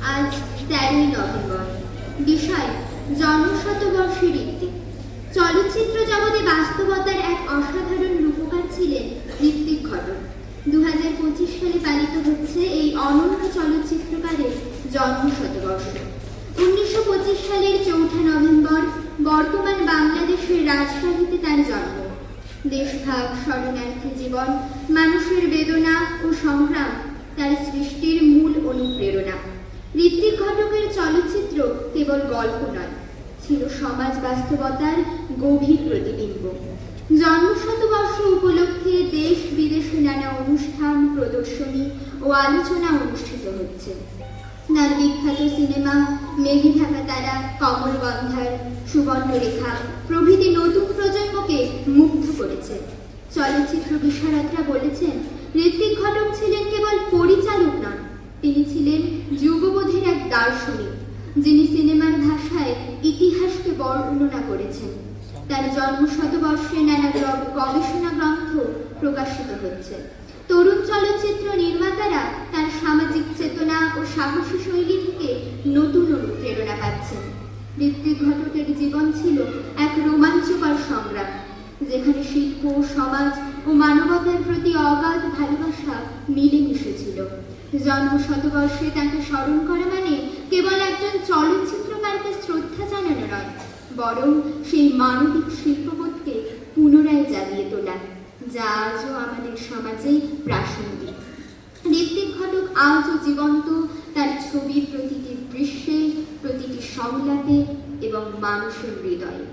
আজ 13ই নভেম্বর। বিষয় জন্মশতবর্ষে ঋত্বিক। চলচ্চিত্র জগতে বাস্তবতার এক অসাধারণ রূপকার ছিলেন ঋত্বিক ঘটক। 2025 সালে পালিত হচ্ছে এই অনন্য চলচ্চিত্রকারের জন্মশতবর্ষ। 1925 সালের 4 নভেম্বর বর্তমান বাংলাদেশের রাজশাহীতে তার জন্ম। দেশভাগ, শরণার্থী জীবন, মানুষের বেদনা ও সংগ্রাম তার সৃষ্টির মূল অনুপ্রেরণা। ঋত্বিক ঘটকের চলচ্চিত্র কেবল গল্প নয়, ছিল সমাজ বাস্তবতার গভীর প্রতিবিম্ব। জন্মশতবর্ষ উপলক্ষে দেশ বিদেশে নানা অনুষ্ঠান, প্রদর্শনী ও আলোচনা অনুষ্ঠিত হচ্ছে। তার বিখ্যাত সিনেমা মেঘে ঢাকা তারা, কমলগন্ধার, সুবর্ণরেখা প্রভৃতি নতুন প্রজন্মকে মুগ্ধ করেছে। চলচ্চিত্র বিশারদরা বলেছেন, ঋত্বিক ঘটক ছিলেন কেবল পরিচালক নন, তিনি ছিলেন যুগবোধের এক দার্শনিক, যিনি সিনেমার ভাষায় ইতিহাসকে বর্ণনা করেছেন। তার জন্মশতবর্ষে নানা গবেষণা গ্রন্থ প্রকাশিত হচ্ছে। তরুণ চলচ্চিত্র নির্মাতারা তার সামাজিক চেতনা ও সাহসী শৈলী থেকে নতুন অনুপ্রেরণা পাচ্ছেন। ঋত্বিক ঘটকের জীবন ছিল এক রোমাঞ্চকর সংগ্রাম, যেখানে শিল্প, সমাজ ও মানবতার প্রতি অগাধ ভালোবাসা মিলেমিশে ছিল। জন্মশতবর্ষে তাকে স্মরণ করা মানে কেবল একজন চলচ্চিত্রকারকে শ্রদ্ধা জানানো নয়, বরং সেই মানবিক শিল্পবোধকে পুনরায় জাগিয়ে তোলা, যা আজও আমাদের সমাজে প্রাসঙ্গিক। ঋত্বিক ঘটক আজও জীবন্ত, তার ছবির প্রতিটি দৃশ্যে, প্রতিটি সংলাপে এবং মানুষের হৃদয়ে।